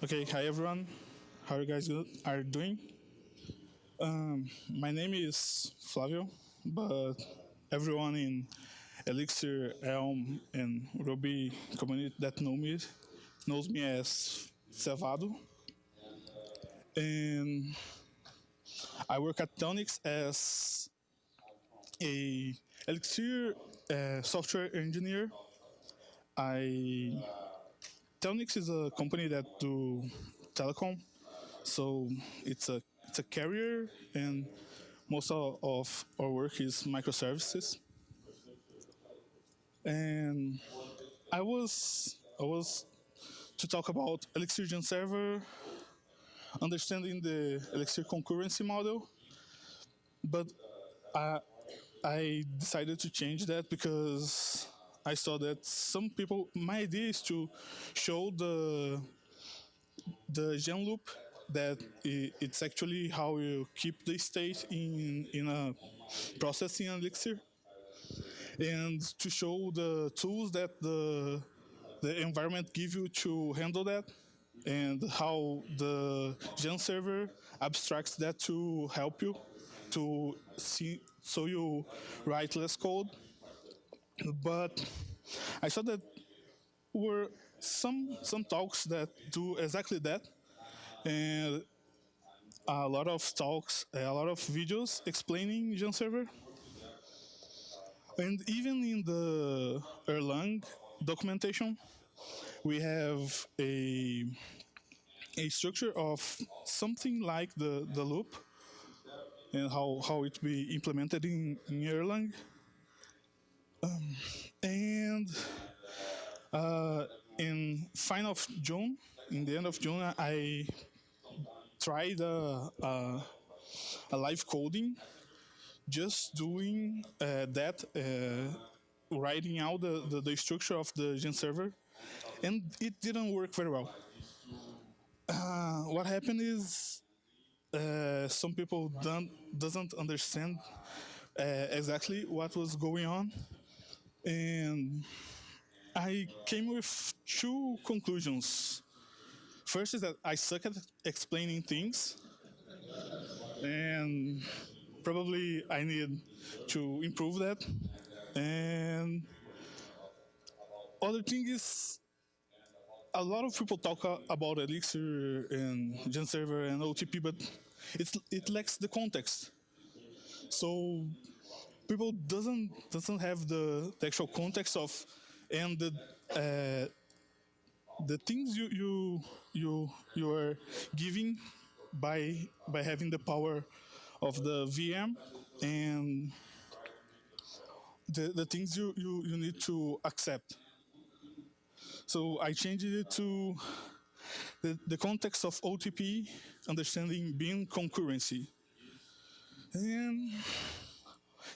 Okay, hi everyone. How you guys are doing? My name is Flávio, but everyone in Elixir, Elm, and Ruby community that knows me as Cevado. And I work at Tonix as a Elixir software engineer. I Tonix is a company that do telecom, so it's a carrier, and most of our work is microservices. And I was to talk about Elixir GenServer, understanding the Elixir concurrency model, but I I decided to change that because I saw that some people. My idea is to show the gen loop that it's actually how you keep the state in a process in Elixir, and to show the tools that the environment give you to handle that, and how the gen server abstracts that to help you to see so you write less code. But I saw that were some talks that do exactly that, and a lot of talks, a lot of videos explaining gen server. And even in the Erlang documentation, we have a structure of something like the loop, and how it be implemented in Erlang. And in final of June, in the end of June, I tried a live coding, just doing that, writing out the structure of the gen server, and it didn't work very well. What happened is some people doesn't understand exactly what was going on, and I came with two conclusions. First is that I suck at explaining things, and probably I need to improve that. And other thing is, a lot of people talk about Elixir and GenServer and OTP, but it lacks the context. So people doesn't have the actual context of, and the things you are giving by having the power of the VM, and the things you need to accept. So I changed it to the context of OTP, understanding being concurrency. And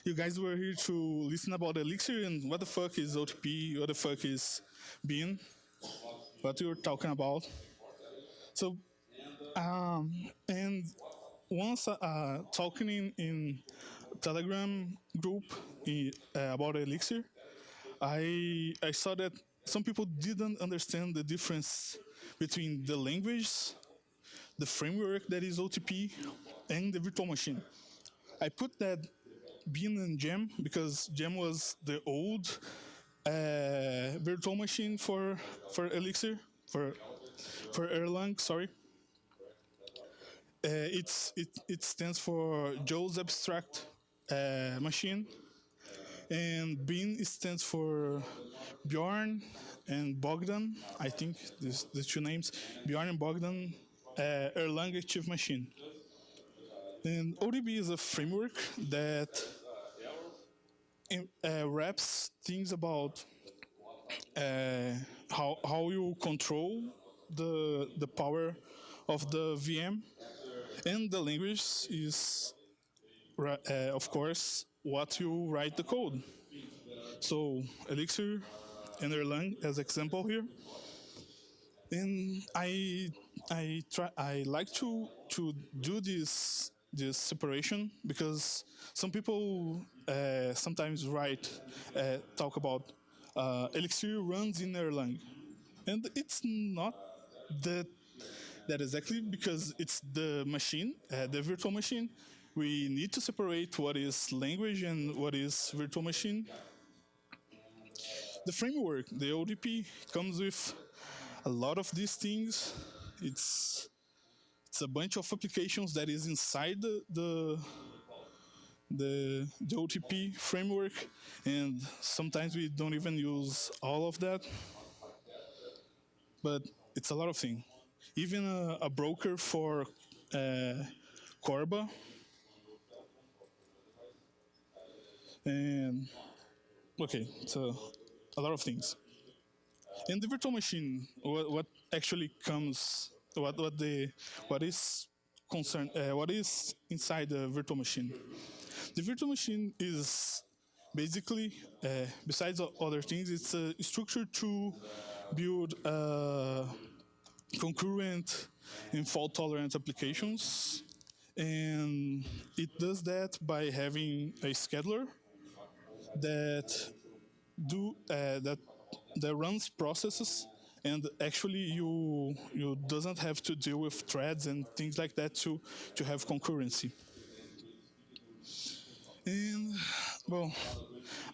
you guys were here to listen about Elixir and what the fuck is OTP, what the fuck is being, what you're talking about. So, and once talking in Telegram group about Elixir, I saw that some people didn't understand the difference between the language, the framework that is OTP, and the virtual machine. I put that Bean and Gem because Gem was the old virtual machine for Elixir, for Erlang. Sorry, it stands for Joe's abstract machine, and Bean stands for Bjorn and Bogdan. I think the two names, Bjorn and Bogdan, Erlang active machine. And ODB is a framework that wraps things about how you control the power of the VM, and the language is of course what you write the code. So Elixir and Erlang as example here, and I like to do this separation because some people sometimes talk about Elixir runs in Erlang, and it's not that That exactly because it's the machine, the virtual machine. We need to separate what is language and what is virtual machine. The framework, the OTP, comes with a lot of these things. It's a bunch of applications that is inside the OTP framework, and sometimes we don't even use all of that. But it's a lot of things. Even a broker for Corba, and okay, so a lot of things. And the virtual machine, what actually comes, what is concerned, what is inside the virtual machine? The virtual machine is basically, besides other things, it's a structure to build concurrent and fault-tolerant applications, and it does that by having a scheduler that that runs processes, and actually you doesn't have to deal with threads and things like that to have concurrency. And well,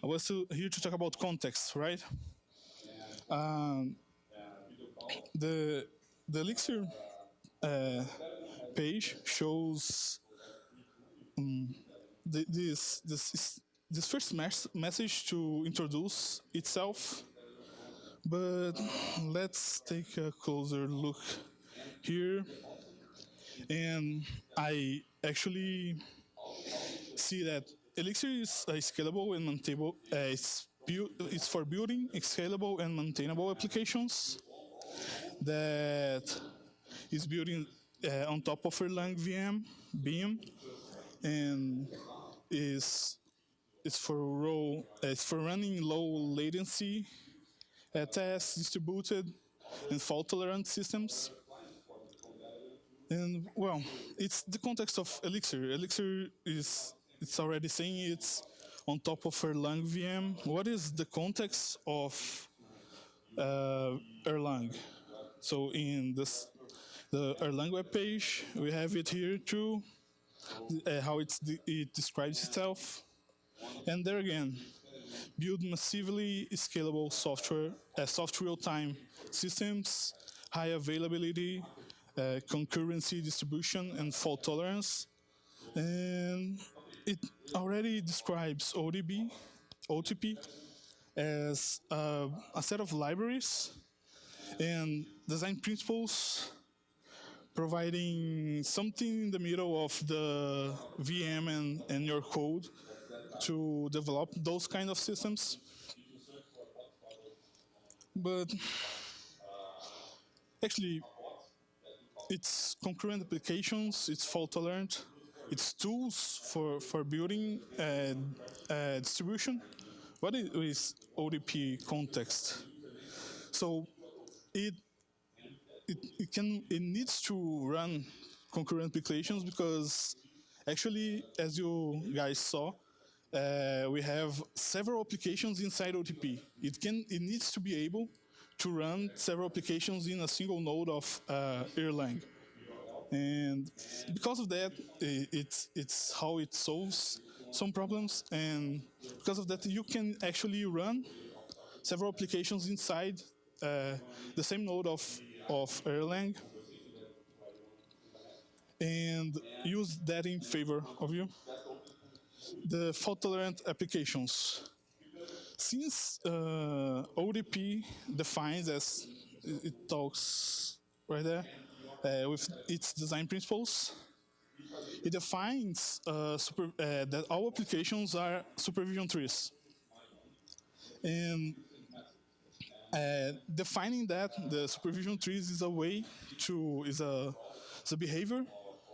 I was here to talk about context, right? The Elixir page shows this first message to introduce itself, but let's take a closer look here. And I actually see that Elixir is a scalable and maintainable. It's for building scalable and maintainable applications that is building on top of Erlang VM, and it's for running low latency tests, distributed and fault tolerant systems. And well, it's the context of Elixir. Elixir it's already saying it's on top of Erlang VM. What is the context of Erlang? So in the Erlang web page, we have it here too, how it describes itself. And there again, build massively scalable software, soft real-time systems, high availability, concurrency distribution, and fault tolerance. And it already describes OTP as a set of libraries and design principles, providing something in the middle of the VM and your code to develop those kind of systems. But actually, it's concurrent applications, it's fault tolerant, it's tools for building distribution. What is OTP context? So it needs to run concurrent applications because actually, as you guys saw, we have several applications inside OTP. It needs to be able to run several applications in a single node of Erlang. And because of that, it's how it solves some problems. And because of that, you can actually run several applications inside the same node of Erlang and use that in favor of you. The fault-tolerant applications. Since OTP defines, as it talks right there, with its design principles, it defines that all applications are supervision trees. And defining that, the supervision trees is a way to, is a behavior,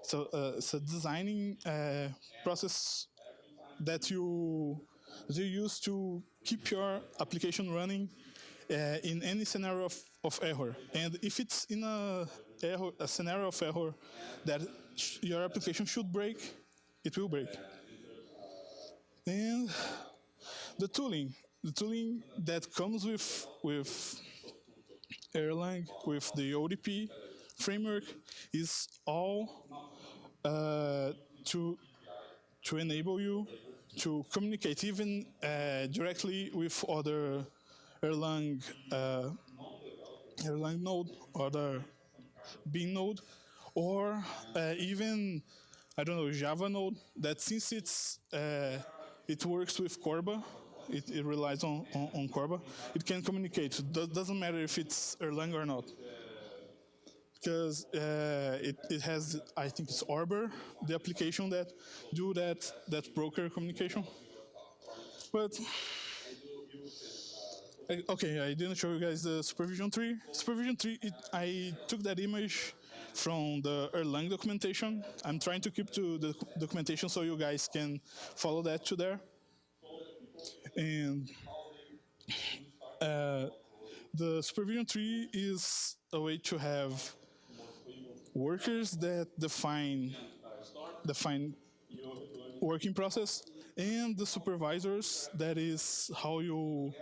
so it's a designing process that you use to keep your application running in any scenario of error. And if it's in a scenario of error that your application should break, it will break. And the tooling that comes with Erlang, with the OTP framework is all to enable you to communicate even directly with other Erlang Erlang node, other Bean node, or even I don't know Java node. That since it works with Corba, it relies on Corba. It can communicate. Doesn't matter if it's Erlang or not, because it has, I think it's Arbor, the application that do that broker communication. But okay, I didn't show you guys the supervision tree. Supervision tree, I took that image from the Erlang documentation. I'm trying to keep to the documentation so you guys can follow that to there. And the supervision tree is a way to have workers that define working process, and the supervisors, that is how you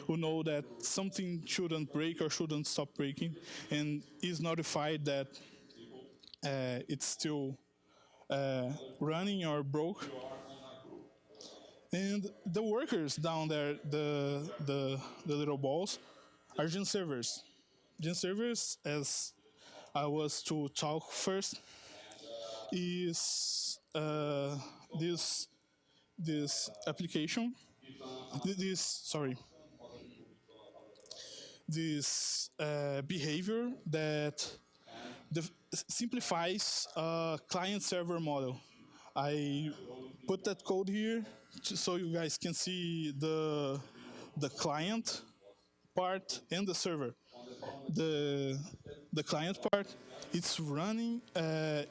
know that something shouldn't break or shouldn't stop breaking, and is notified that it's still running or broke. And the workers down there, the little balls, are GenServers. GenServers, as I was to talk first, is this application, this behavior that simplifies a client-server model. I put that code here so you guys can see the client part and the server. The client part, it's running,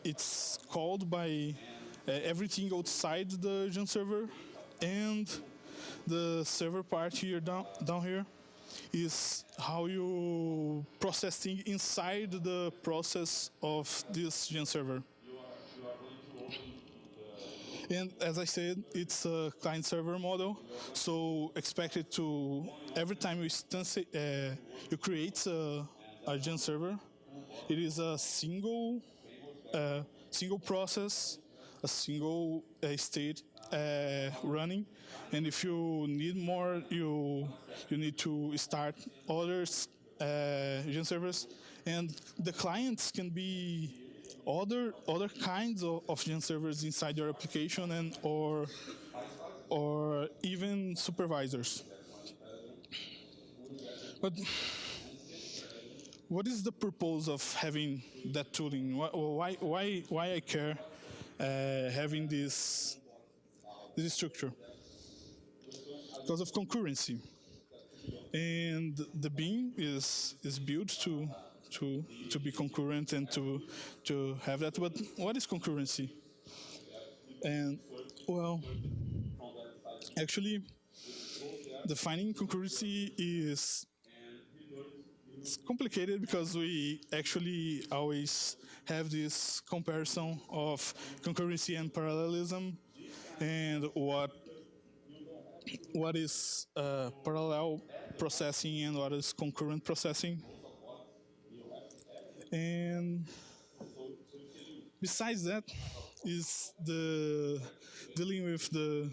it's called by everything outside the GenServer, and the server part here down here is how you process things inside the process of this GenServer. And as I said, it's a client-server model, so expect it to, every time you create a GenServer, it is a single process, a single state running, and if you need more, you need to start other GenServers, and the clients can be other kinds of GenServers inside your application, and or even supervisors. But what is the purpose of having that tooling? Why I care having this structure? Because of concurrency, and the bean is built to be concurrent and to have that. But what is concurrency? And well, actually, defining concurrency is complicated because we actually always have this comparison of concurrency and parallelism, and what is parallel processing and what is concurrent processing. And besides that is the dealing with the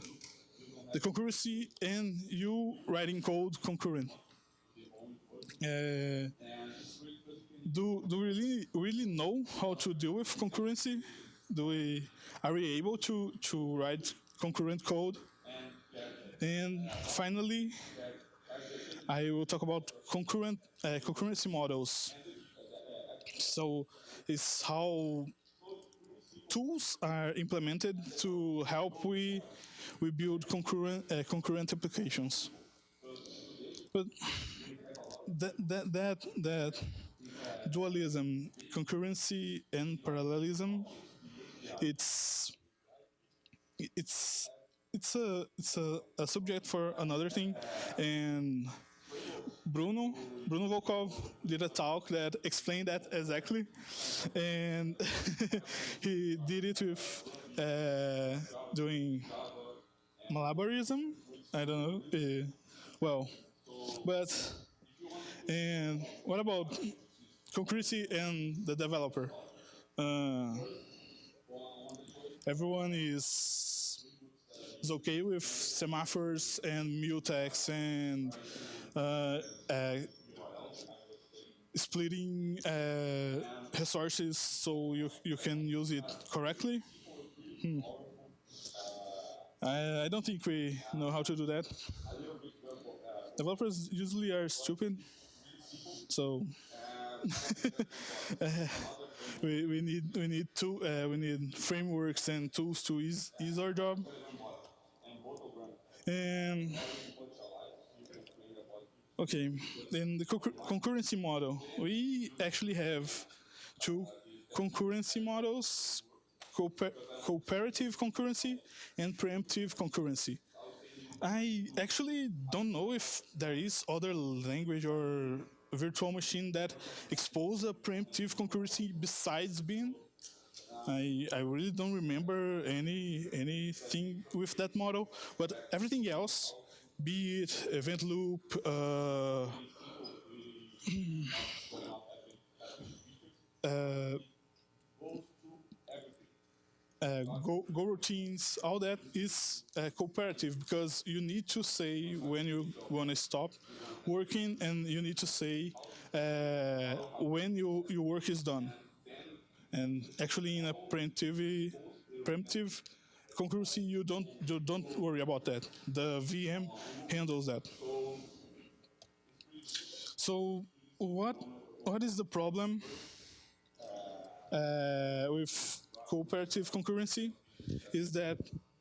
concurrency and you writing code concurrent. Do we really know how to deal with concurrency? Are we able to write concurrent code? And finally, I will talk about concurrency models. So it's how tools are implemented to help we build concurrent applications. But that dualism, concurrency and parallelism, it's a subject for another thing, and Bruno Volkov did a talk that explained that exactly, and he did it with doing malabarism. I don't know. Well, but and what about concurrency and the developer. Everyone is okay with semaphores and mutex and splitting resources so you can use it correctly. I don't think we know how to do that. Developers usually are stupid, so we need frameworks and tools to ease our job. And okay, in the concurrency model, we actually have two concurrency models: cooperative concurrency and preemptive concurrency. I actually don't know if there is other language or virtual machine that expose a preemptive concurrency besides Bean. I really don't remember anything with that model, but everything else, be it event loop, go routines, all that is cooperative because you need to say when you want to stop working and you need to say when your work is done. And actually in a preemptive concurrency, you don't worry about that. The VM handles that. So what is the problem with cooperative concurrency is that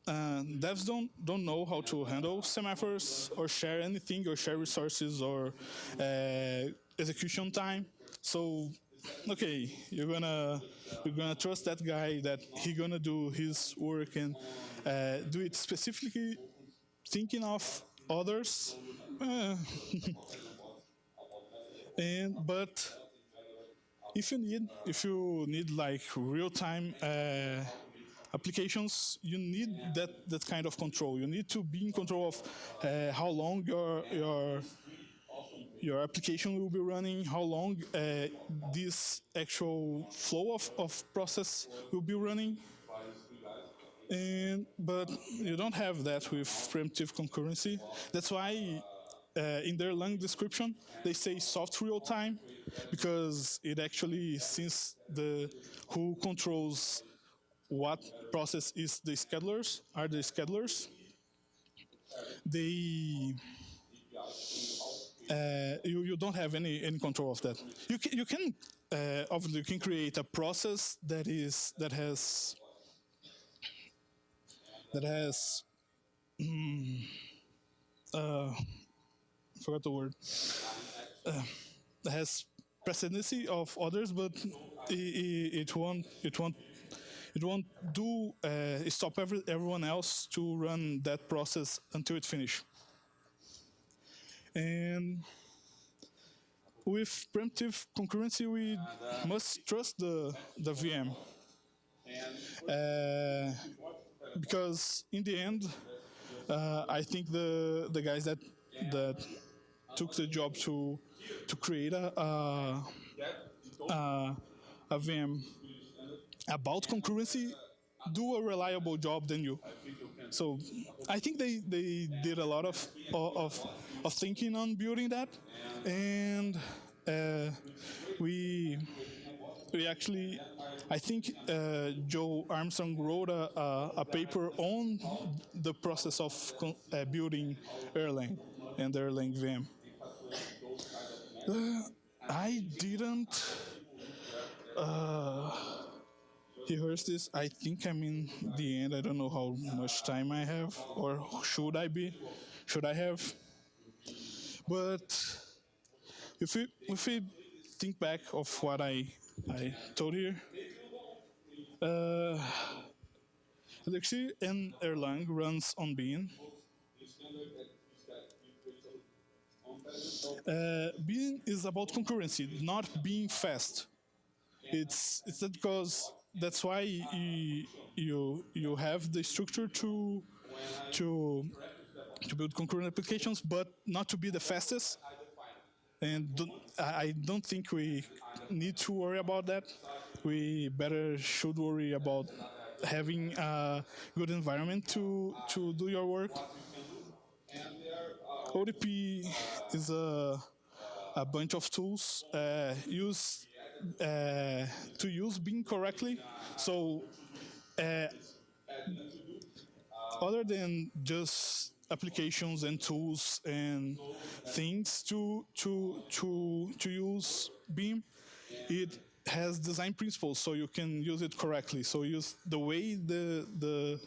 devs don't know how to handle semaphores or share anything or share resources or execution time. So okay, you're gonna trust that guy that he gonna do his work and do it specifically thinking of others. But if you need like real-time applications, you need that kind of control. You need to be in control of how long your application will be running, how long this actual flow of process will be running. But you don't have that with preemptive concurrency. That's why in their Erlang description, they say soft real time, because it actually, since who controls what process is the schedulers, you don't have any control of that. You can obviously you can create a process that has forgot the word. That has precedency of others, but it won't do stop everyone else to run that process until it finishes. And with preemptive concurrency, we must trust the VM. Because in the end, I think the guys that took the job to create a VM about concurrency do a reliable job than you. So I think they did a lot of thinking on building that, and we actually, I think Joe Armstrong wrote a paper on the process of building Erlang and the Erlang VM. I didn't rehearse this. I think I'm in the end. I don't know how much time I have, or should I have? But if we think back of what I told here, Elixir and Erlang runs on Bean. Bean is about concurrency, not being fast. It's that because that's why you have the structure to build concurrent applications, but not to be the fastest. And I don't think we need to worry about that. We better should worry about having a good environment to do your work. OTP is a bunch of tools to use Beam correctly. So other than just applications and tools and things to use Beam, it has design principles, so you can use it correctly. So use the way the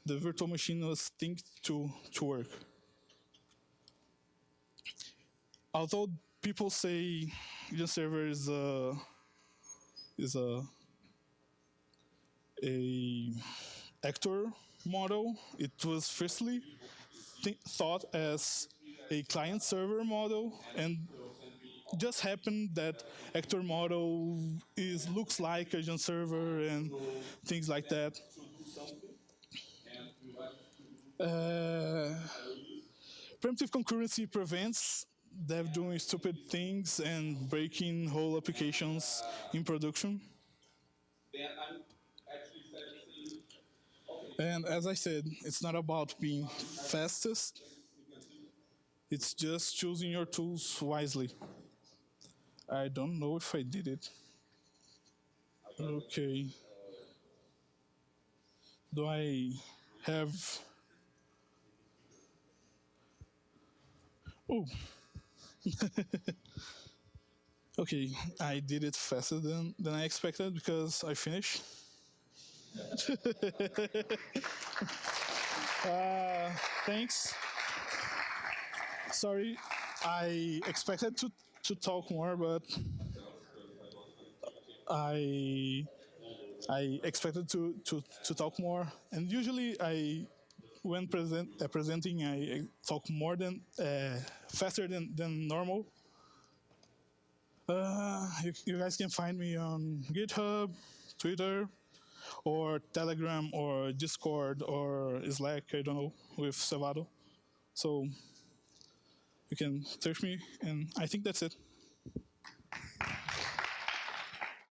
virtual machine was think to work. Although people say GenServer is a actor model, it was firstly thought as a client server model, and just happened that actor model looks like a GenServer and things like that. Primitive concurrency prevents dev doing stupid things and breaking whole applications in production. And as I said, it's not about being fastest, it's just choosing your tools wisely. I don't know if I did it. Okay. Do I have... Oh. Okay, I did it faster than I expected because I finished. Thanks. Sorry, I expected to talk more, but I expected to talk more. And usually when presenting, I talk more than faster than normal. You guys can find me on GitHub, Twitter, or Telegram, or Discord, or Slack, I don't know, with Cevado. So you can search me, and I think that's it.